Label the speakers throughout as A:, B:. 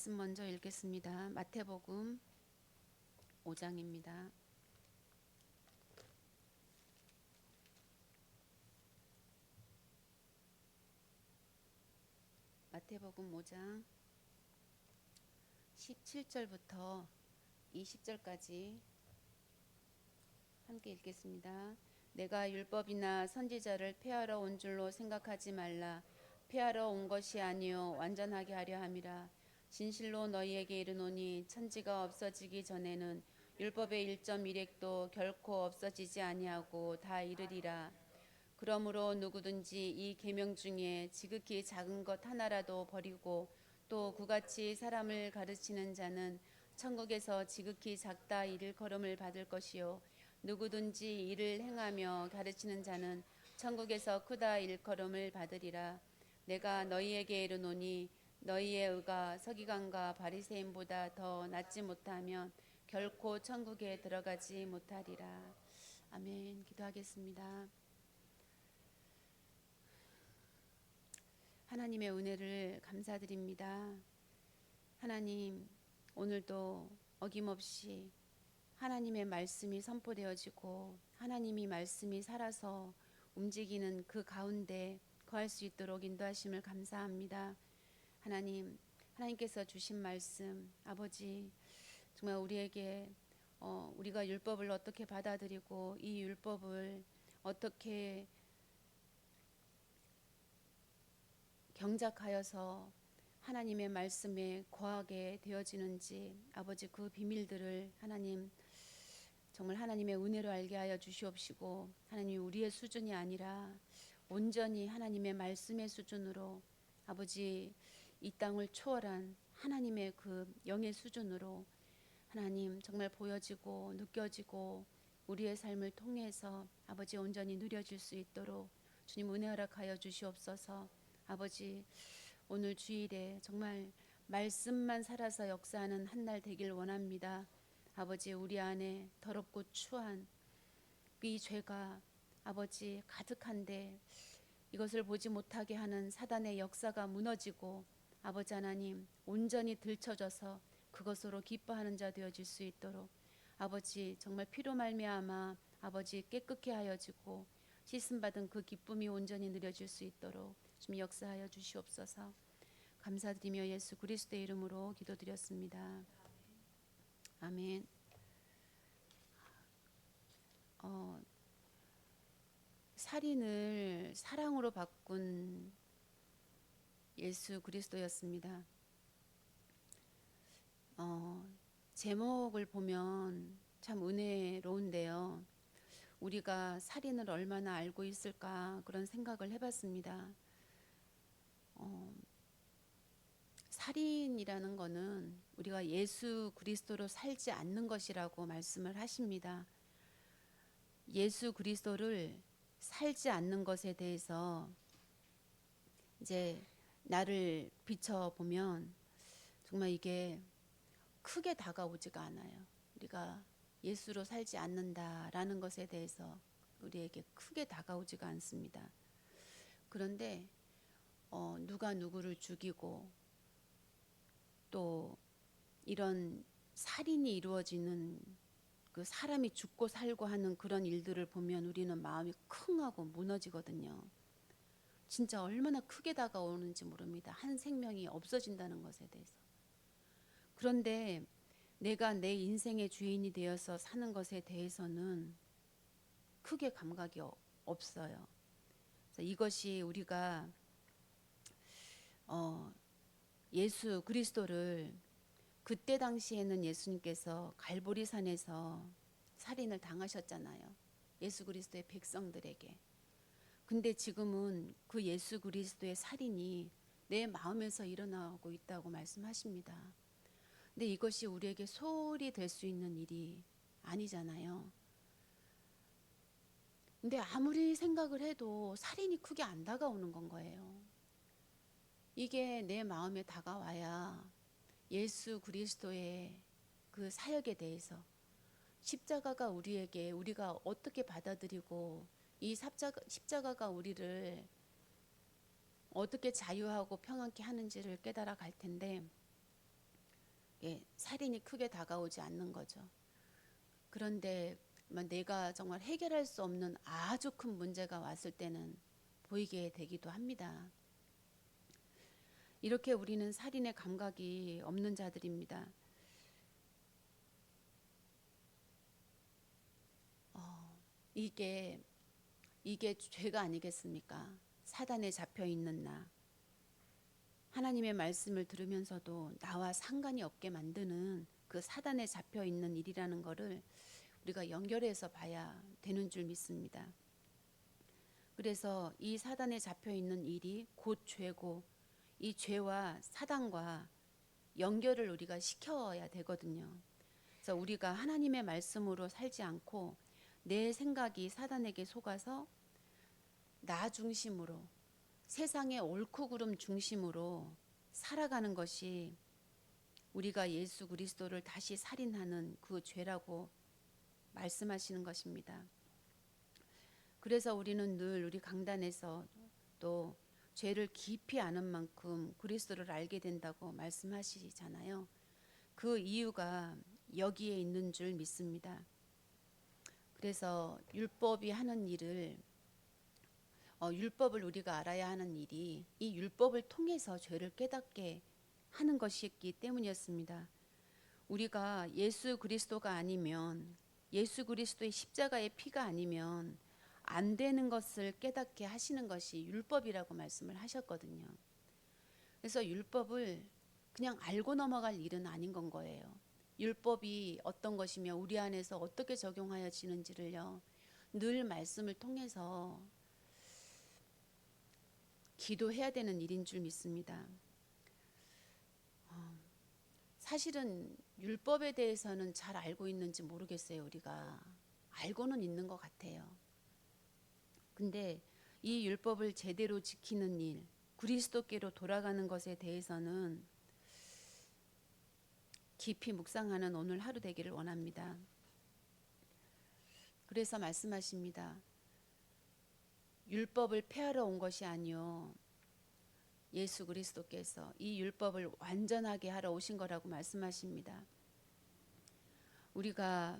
A: 말씀 먼저 읽겠습니다. 마태복음 5장입니다. 마태복음 5장 17절부터 20절까지 함께 읽겠습니다. 내가 율법이나 선지자를 폐하러 온 줄로 생각하지 말라. 폐하러 온 것이 아니요 완전하게 하려 함이라. 진실로 너희에게 이르노니 천지가 없어지기 전에는 율법의 1.1획도 결코 없어지지 아니하고 다 이르리라. 그러므로 누구든지 이 계명 중에 지극히 작은 것 하나라도 버리고 또 그같이 사람을 가르치는 자는 천국에서 지극히 작다 일컬음을 받을 것이요 누구든지 이를 행하며 가르치는 자는 천국에서 크다 일컬음을 받으리라. 내가 너희에게 이르노니 너희의 의가 서기관과 바리새인보다 더 낫지 못하면 결코 천국에 들어가지 못하리라. 아멘. 기도하겠습니다. 하나님의 은혜를 감사드립니다. 하나님, 오늘도 어김없이 하나님의 말씀이 선포되어지고 하나님이 말씀이 살아서 움직이는 그 가운데 거할 수 있도록 인도하심을 감사합니다. 하나님, 하나님께서 주신 말씀, 아버지, 정말 우리에게 우리가 율법을 어떻게 받아들이고 이 율법을 어떻게 경작하여서 하나님의 말씀에 거하게 되어지는지 아버지 그 비밀들을 하나님 정말 하나님의 은혜로 알게 하여 주시옵시고 하나님 우리의 수준이 아니라 온전히 하나님의 말씀의 수준으로 아버지 이 땅을 초월한 하나님의 그 영의 수준으로 하나님 정말 보여지고 느껴지고 우리의 삶을 통해서 아버지 온전히 누려질 수 있도록 주님 은혜 허락하여 주시옵소서. 아버지 오늘 주일에 정말 말씀만 살아서 역사하는 한 날 되길 원합니다. 아버지 우리 안에 더럽고 추한 이 죄가 아버지 가득한데 이것을 보지 못하게 하는 사단의 역사가 무너지고 아버지 하나님 온전히 들춰져서 그것으로 기뻐하는 자 되어질 수 있도록 아버지 정말 피로 말미암아 아버지 깨끗게 하여지고 씻음받은 그 기쁨이 온전히 누려질 수 있도록 주님 역사하여 주시옵소서. 감사드리며 예수 그리스도의 이름으로 기도드렸습니다. 아멘. 살인을 사랑으로 바꾼 예수 그리스도였습니다. 제목을 보면 참 은혜로운데요. 우리가 살인을 얼마나 알고 있을까 그런 생각을 해봤습니다. 살인이라는 거는 우리가 예수 그리스도로 살지 않는 것이라고 말씀을 하십니다. 예수 그리스도를 살지 않는 것에 대해서 이제 나를 비춰보면 정말 이게 크게 다가오지가 않아요. 우리가 예수로 살지 않는다라는 것에 대해서 우리에게 크게 다가오지가 않습니다. 그런데 누가 누구를 죽이고 또 이런 살인이 이루어지는 그 사람이 죽고 살고 하는 그런 일들을 보면 우리는 마음이 쿵하고 무너지거든요. 진짜 얼마나 크게 다가오는지 모릅니다. 한 생명이 없어진다는 것에 대해서. 그런데 내가 내 인생의 주인이 되어서 사는 것에 대해서는 크게 감각이 없어요. 그래서 이것이 우리가 예수 그리스도를 그때 당시에는 예수님께서 갈보리산에서 살인을 당하셨잖아요. 예수 그리스도의 백성들에게. 근데 지금은 그 예수 그리스도의 살인이 내 마음에서 일어나고 있다고 말씀하십니다. 근데 이것이 우리에게 소홀히 될 수 있는 일이 아니잖아요. 근데 아무리 생각을 해도 살인이 크게 안 다가오는 건 거예요. 이게 내 마음에 다가와야 예수 그리스도의 그 사역에 대해서 십자가가 우리에게 우리가 어떻게 받아들이고 이 십자가가 우리를 어떻게 자유하고 평안케 하는지를 깨달아 갈 텐데 우리에게 살인이 크게 다가오지 않는 거죠. 그런데 내가 정말 해결할 수 없는 아주 큰 문제가 왔을 때는 보이게 되기도 합니다. 이렇게 우리는 살인의 감각이 없는 자들입니다. 이게 죄가 아니겠습니까? 사단에 잡혀 있는 나, 하나님의 말씀을 들으면서도 나와 상관이 없게 만드는 그 사단에 잡혀 있는 일이라는 것을 우리가 연결해서 봐야 되는 줄 믿습니다. 그래서 이 사단에 잡혀 있는 일이 곧 죄고, 이 죄와 사단과 연결을 우리가 시켜야 되거든요. 그래서 우리가 하나님의 말씀으로 살지 않고 내 생각이 사단에게 속아서 나 중심으로, 세상의 옳고 그름 중심으로 살아가는 것이 우리가 예수 그리스도를 다시 살인하는 그 죄라고 말씀하시는 것입니다. 그래서 우리는 늘 우리 강단에서 또 죄를 깊이 아는 만큼 그리스도를 알게 된다고 말씀하시잖아요. 그 이유가 여기에 있는 줄 믿습니다. 그래서 율법이 하는 일을 율법을 우리가 알아야 하는 일이 이 율법을 통해서 죄를 깨닫게 하는 것이었기 때문이었습니다. 우리가 예수 그리스도가 아니면, 예수 그리스도의 십자가의 피가 아니면 안 되는 것을 깨닫게 하시는 것이 율법이라고 말씀을 하셨거든요. 그래서 율법을 그냥 알고 넘어갈 일은 아닌 건 거예요. 율법이 어떤 것이며 우리 안에서 어떻게 적용하여지는지를요, 늘 말씀을 통해서 기도해야 되는 일인 줄 믿습니다. 사실은 율법에 대해서는 잘 알고 있는지 모르겠어요. 우리가 알고는 있는 것 같아요. 근데 이 율법을 제대로 지키는 일, 그리스도께로 돌아가는 것에 대해서는 깊이 묵상하는 오늘 하루 되기를 원합니다. 그래서 말씀하십니다. 율법을 폐하러 온 것이 아니요, 예수 그리스도께서 이 율법을 완전하게 하러 오신 거라고 말씀하십니다. 우리가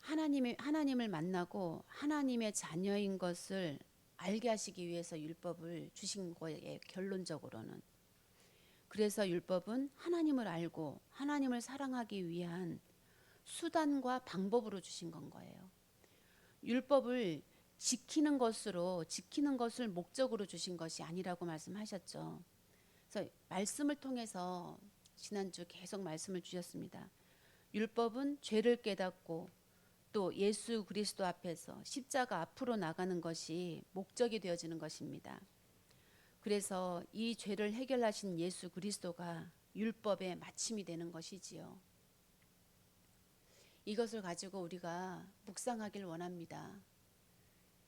A: 하나님을 만나고 하나님의 자녀인 것을 알게 하시기 위해서 율법을 주신 거예요. 결론적으로는. 그래서 율법은 하나님을 알고 하나님을 사랑하기 위한 수단과 방법으로 주신 건 거예요. 율법을 지키는 것을 목적으로 주신 것이 아니라고 말씀하셨죠. 그래서 말씀을 통해서 지난주 계속 말씀을 주셨습니다. 율법은 죄를 깨닫고 또 예수 그리스도 앞에서 십자가 앞으로 나가는 것이 목적이 되어지는 것입니다. 그래서 이 죄를 해결하신 예수 그리스도가 율법의 마침이 되는 것이지요. 이것을 가지고 우리가 묵상하길 원합니다.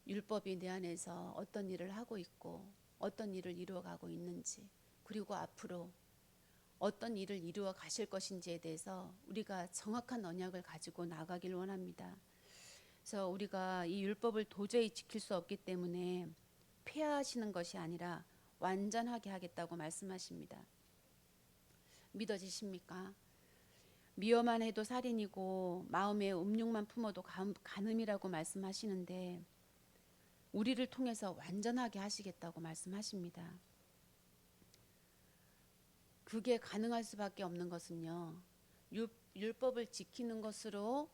A: 율법이 내 안에서 어떤 일을 하고 있고 어떤 일을 이루어가고 있는지, 그리고 앞으로 어떤 일을 이루어 가실 것인지에 대해서 우리가 정확한 언약을 가지고 나가길 원합니다. 그래서 우리가 이 율법을 도저히 지킬 수 없기 때문에 폐하하시는 것이 아니라 완전하게 하겠다고 말씀하십니다. 믿어지십니까? 미워만 해도 살인이고 마음에 음욕만 품어도 간음이라고 말씀하시는데 우리를 통해서 완전하게 하시겠다고 말씀하십니다. 그게 가능할 수밖에 없는 것은요, 율법을 지키는 것으로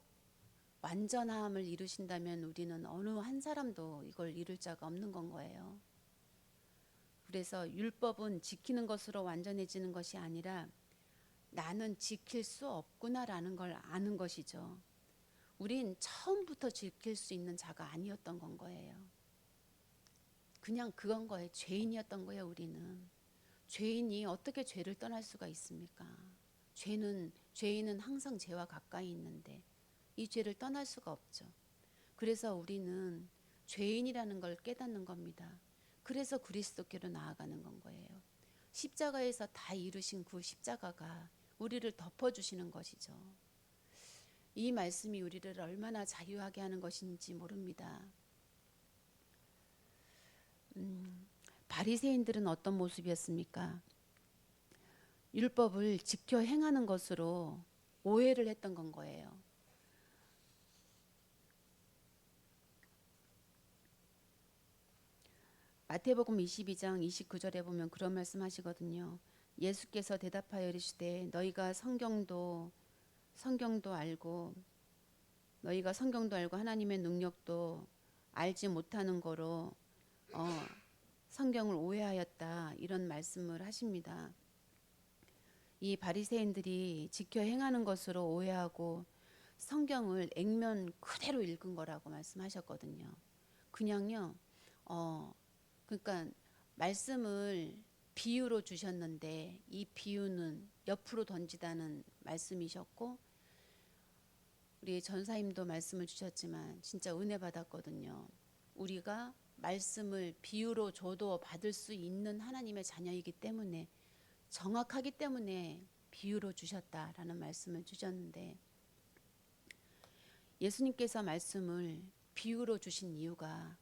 A: 완전함을 이루신다면 우리는 어느 한 사람도 이걸 이룰 자가 없는 건 거예요. 그래서 율법은 지키는 것으로 완전해지는 것이 아니라 나는 지킬 수 없구나라는 걸 아는 것이죠. 우린 처음부터 지킬 수 있는 자가 아니었던 건 거예요. 그냥 그건 거예요. 죄인이었던 거예요. 우리는 죄인이 어떻게 죄를 떠날 수가 있습니까? 죄인은 항상 죄와 가까이 있는데 이 죄를 떠날 수가 없죠. 그래서 우리는 죄인이라는 걸 깨닫는 겁니다. 그래서 그리스도께로 나아가는 건 거예요. 십자가에서 다 이루신 그 십자가가 우리를 덮어주시는 것이죠. 이 말씀이 우리를 얼마나 자유하게 하는 것인지 모릅니다. 바리새인들은 어떤 모습이었습니까? 율법을 지켜 행하는 것으로 오해를 했던 건 거예요. 마태복음 22장 29절에 보면 그런 말씀하시거든요. 예수께서 대답하여 이르시되 너희가 성경도 알고 하나님의 능력도 알지 못하는 거로 성경을 오해하였다, 이런 말씀을 하십니다. 이 바리새인들이 지켜 행하는 것으로 오해하고 성경을 액면 그대로 읽은 거라고 말씀하셨거든요. 그냥요. 그러니까 말씀을 비유로 주셨는데 이 비유는 옆으로 던지다는 말씀이셨고, 우리 전사님도 말씀을 주셨지만 진짜 은혜 받았거든요. 우리가 말씀을 비유로 줘도 받을 수 있는 하나님의 자녀이기 때문에, 정확하기 때문에 비유로 주셨다라는 말씀을 주셨는데, 예수님께서 말씀을 비유로 주신 이유가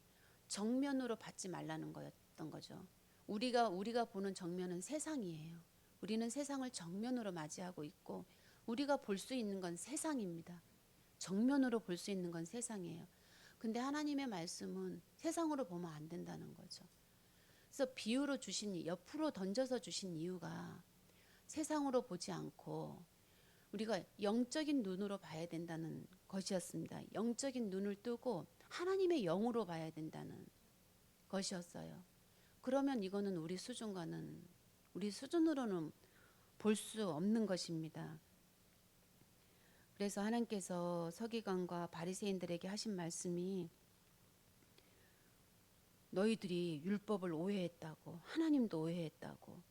A: 정면으로 받지 말라는 거였던 거죠. 우리가 보는 정면은 세상이에요. 우리는 세상을 정면으로 맞이하고 있고 우리가 볼 수 있는 건 세상입니다. 정면으로 볼 수 있는 건 세상이에요. 근데 하나님의 말씀은 세상으로 보면 안 된다는 거죠. 그래서 비유로 옆으로 던져서 주신 이유가 세상으로 보지 않고 우리가 영적인 눈으로 봐야 된다는 것이었습니다. 영적인 눈을 뜨고 하나님의 영으로 봐야 된다는 것이었어요. 그러면 이거는 우리 수준으로는 볼 수 없는 것입니다. 그래서 하나님께서 서기관과 바리새인들에게 하신 말씀이, 너희들이 율법을 오해했다고, 하나님도 오해했다고,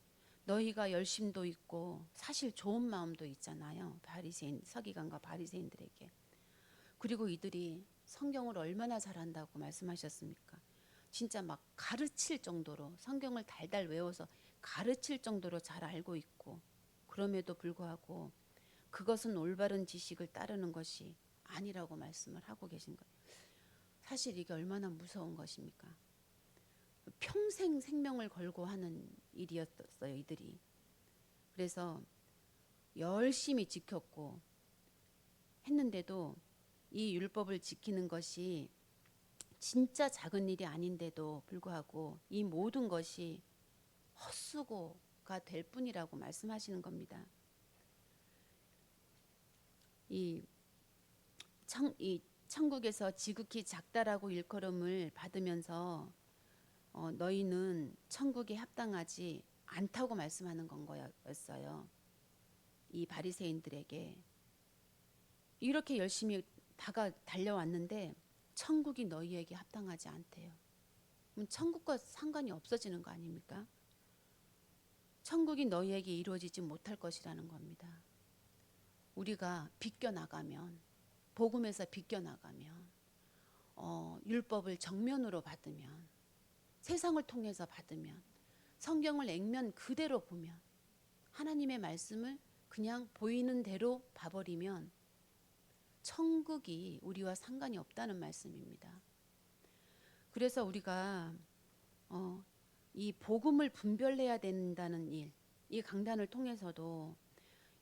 A: 너희가 열심도 있고 사실 좋은 마음도 있잖아요. 서기관과 바리새인들에게. 그리고 이들이 성경을 얼마나 잘한다고 말씀하셨습니까? 진짜 막 가르칠 정도로, 성경을 달달 외워서 가르칠 정도로 잘 알고 있고, 그럼에도 불구하고 그것은 올바른 지식을 따르는 것이 아니라고 말씀을 하고 계신 거예요. 사실 이게 얼마나 무서운 것입니까? 평생 생명을 걸고 하는 일이었어요, 이들이. 그래서 열심히 지켰고 했는데도 이 율법을 지키는 것이 진짜 작은 일이 아닌데도 불구하고 이 모든 것이 헛수고가 될 뿐이라고 말씀하시는 겁니다. 이 천국에서 지극히 작다라고 일컬음을 받으면서 너희는 천국에 합당하지 않다고 말씀하는 건 거였어요. 이 바리새인들에게 이렇게 열심히 달려왔는데 천국이 너희에게 합당하지 않대요. 그럼 천국과 상관이 없어지는 거 아닙니까? 천국이 너희에게 이루어지지 못할 것이라는 겁니다. 우리가 비껴나가면, 복음에서 비껴나가면, 율법을 정면으로 받으면, 세상을 통해서 받으면, 성경을 액면 그대로 보면, 하나님의 말씀을 그냥 보이는 대로 봐버리면 천국이 우리와 상관이 없다는 말씀입니다. 그래서 우리가 이 복음을 분별해야 된다는 일, 이 강단을 통해서도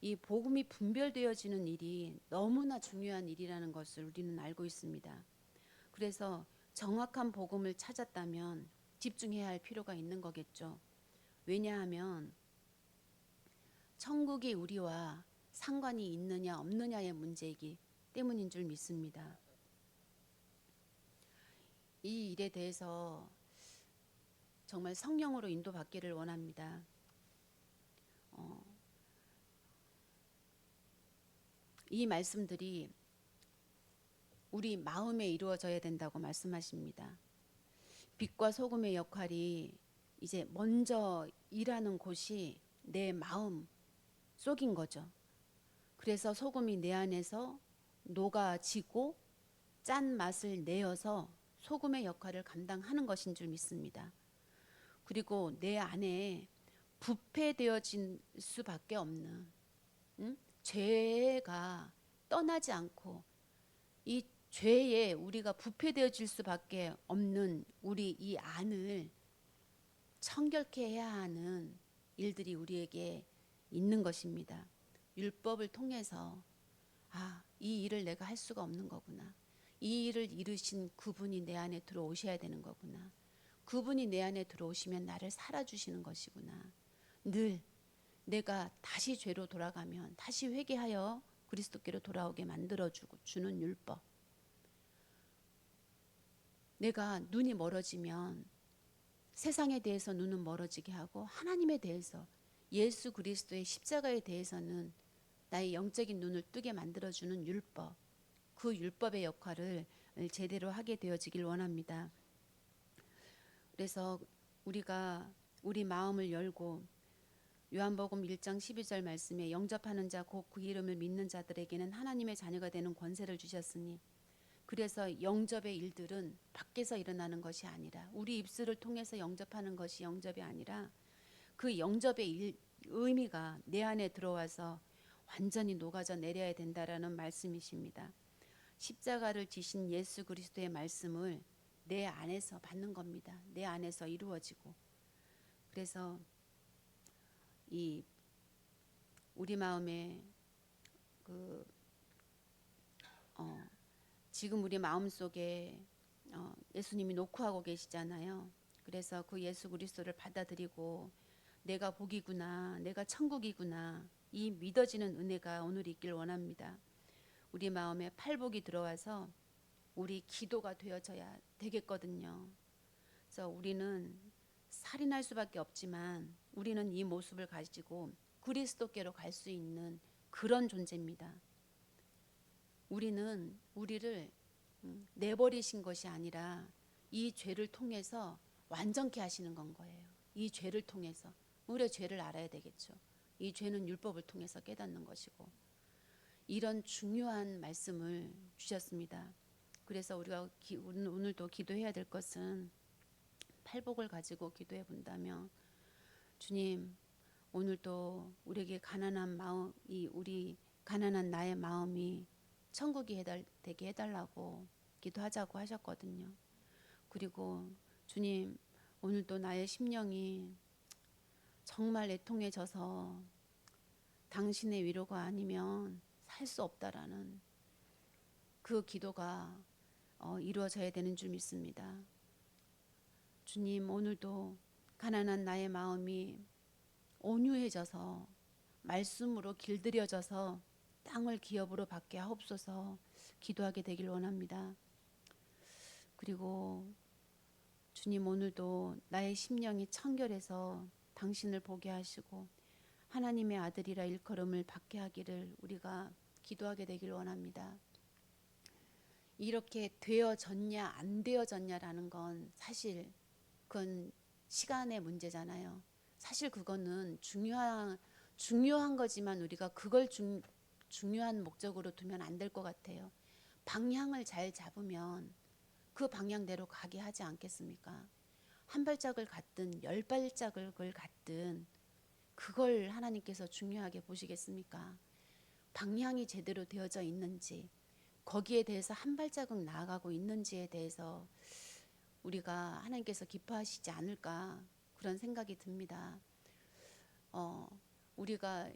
A: 이 복음이 분별되어지는 일이 너무나 중요한 일이라는 것을 우리는 알고 있습니다. 그래서 정확한 복음을 찾았다면 집중해야 할 필요가 있는 거겠죠. 왜냐하면 천국이 우리와 상관이 있느냐 없느냐의 문제이기 때문인 줄 믿습니다. 이 일에 대해서 정말 성령으로 인도받기를 원합니다. 이 말씀들이 우리 마음에 이루어져야 된다고 말씀하십니다. 빛과 소금의 역할이 이제 먼저 일하는 곳이 내 마음 속인 거죠. 그래서 소금이 내 안에서 녹아지고 짠 맛을 내어서 소금의 역할을 감당하는 것인 줄 믿습니다. 그리고 내 안에 부패되어질 수밖에 없는 죄가 떠나지 않고 이 죄에 우리가 부패되어질 수밖에 없는 우리 이 안을 청결케 해야 하는 일들이 우리에게 있는 것입니다. 율법을 통해서 이 일을 내가 할 수가 없는 거구나. 이 일을 이루신 그분이 내 안에 들어오셔야 되는 거구나. 그분이 내 안에 들어오시면 나를 살아주시는 것이구나. 늘 내가 다시 죄로 돌아가면 다시 회개하여 그리스도께로 돌아오게 만들어주고 주는 율법. 내가 눈이 멀어지면 세상에 대해서 눈은 멀어지게 하고 하나님에 대해서 예수 그리스도의 십자가에 대해서는 나의 영적인 눈을 뜨게 만들어주는 율법. 그 율법의 역할을 제대로 하게 되어지길 원합니다. 그래서 우리가 우리 마음을 열고 요한복음 1장 12절 말씀에 영접하는 자 곧 그 이름을 믿는 자들에게는 하나님의 자녀가 되는 권세를 주셨으니 그래서 영접의 일들은 밖에서 일어나는 것이 아니라 우리 입술을 통해서 영접하는 것이 영접이 아니라 그 영접의 의미가 내 안에 들어와서 완전히 녹아져 내려야 된다라는 말씀이십니다. 십자가를 지신 예수 그리스도의 말씀을 내 안에서 받는 겁니다. 내 안에서 이루어지고. 그래서 이 우리 마음에 지금 우리 마음속에 예수님이 녹화하고 계시잖아요. 그래서 그 예수 그리스도를 받아들이고 내가 복이구나, 내가 천국이구나, 이 믿어지는 은혜가 오늘 있길 원합니다. 우리 마음에 팔복이 들어와서 우리 기도가 되어져야 되겠거든요. 그래서 우리는 살인할 수밖에 없지만 우리는 이 모습을 가지고 그리스도께로 갈 수 있는 그런 존재입니다. 우리는 우리를 내버리신 것이 아니라 이 죄를 통해서 완전케 하시는 건 거예요. 이 죄를 통해서 우리의 죄를 알아야 되겠죠. 이 죄는 율법을 통해서 깨닫는 것이고 이런 중요한 말씀을 주셨습니다. 그래서 우리가 오늘도 기도해야 될 것은 팔복을 가지고 기도해 본다면 주님 오늘도 우리에게 가난한 마음 우리 가난한 나의 마음이 천국이 되게 해달라고 기도하자고 하셨거든요. 그리고 주님 오늘도 나의 심령이 정말 애통해져서 당신의 위로가 아니면 살 수 없다라는 그 기도가 이루어져야 되는 줄 믿습니다. 주님 오늘도 가난한 나의 마음이 온유해져서 말씀으로 길들여져서 땅을 기업으로 받게 하옵소서 기도하게 되길 원합니다. 그리고 주님 오늘도 나의 심령이 청결해서 당신을 보게 하시고 하나님의 아들이라 일컬음을 받게 하기를 우리가 기도하게 되길 원합니다. 이렇게 되어졌냐 안 되어졌냐라는 건 사실 그건 시간의 문제잖아요. 사실 그거는 중요한 거지만 우리가 그걸 중요한 목적으로 두면 안 될 것 같아요. 방향을 잘 잡으면 그 방향대로 가게 하지 않겠습니까? 한 발짝을 갔든 10발짝을 갔든 그걸 하나님께서 중요하게 보시겠습니까? 방향이 제대로 되어져 있는지 거기에 대해서 한 발자국 나아가고 있는지에 대해서 우리가 하나님께서 기뻐하시지 않을까 그런 생각이 듭니다. 우리가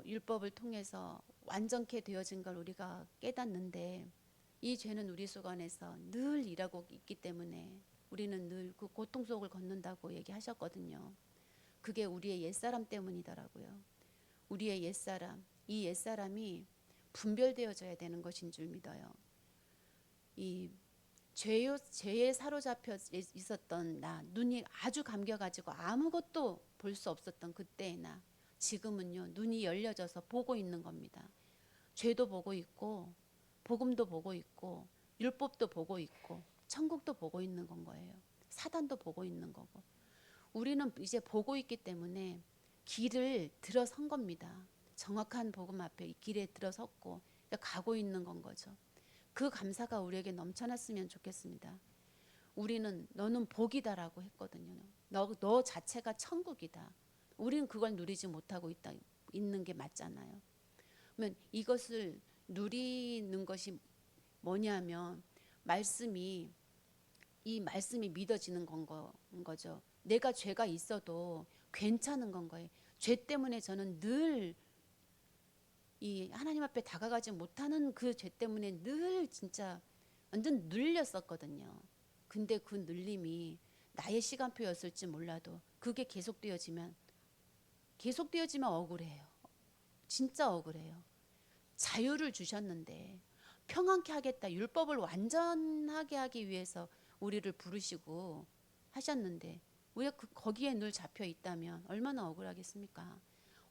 A: 율법을 통해서 완전케 되어진 걸 우리가 깨닫는데 이 죄는 우리 속 안에서 늘 일하고 있기 때문에 우리는 늘 그 고통 속을 걷는다고 얘기하셨거든요. 그게 우리의 옛사람 때문이더라고요. 우리의 옛사람, 이 옛사람이 분별되어져야 되는 것인 줄 믿어요. 이 죄에 사로잡혀 있었던 나, 눈이 아주 감겨가지고 아무것도 볼 수 없었던 그때의 나, 지금은요 눈이 열려져서 보고 있는 겁니다. 죄도 보고 있고 복음도 보고 있고 율법도 보고 있고 천국도 보고 있는 건 거예요. 사단도 보고 있는 거고 우리는 이제 보고 있기 때문에 길을 들어선 겁니다. 정확한 복음 앞에 이 길에 들어섰고 가고 있는 건 거죠. 그 감사가 우리에게 넘쳐났으면 좋겠습니다. 우리는 너는 복이다라고 했거든요. 너 자체가 천국이다. 우리는 그걸 누리지 못하고 있는 게 맞잖아요. 그러면 이것을 누리는 것이 뭐냐면 이 말씀이 믿어지는 건 거죠. 내가 죄가 있어도 괜찮은 건 거예요. 죄 때문에 저는 늘 이 하나님 앞에 다가가지 못하는 그 죄 때문에 늘 진짜 완전 눌렸었거든요. 근데 그 눌림이 나의 시간표였을지 몰라도 그게 계속되어지면 억울해요. 진짜 억울해요. 자유를 주셨는데 평안케 하겠다. 율법을 완전하게 하기 위해서 우리를 부르시고 하셨는데 왜 거기에 늘 잡혀 있다면 얼마나 억울하겠습니까?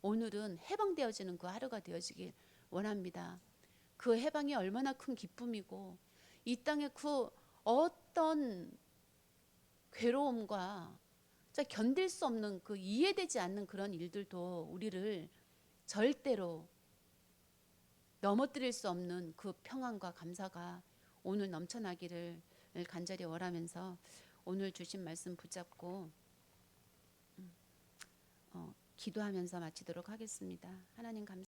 A: 오늘은 해방되어지는 그 하루가 되어지길 원합니다. 그 해방이 얼마나 큰 기쁨이고 이 땅의 그 어떤 괴로움과 진짜 견딜 수 없는 그 이해되지 않는 그런 일들도 우리를 절대로 넘어뜨릴 수 없는 그 평안과 감사가 오늘 넘쳐나기를 간절히 원하면서 오늘 주신 말씀 붙잡고 기도하면서 마치도록 하겠습니다. 하나님 감사합니다.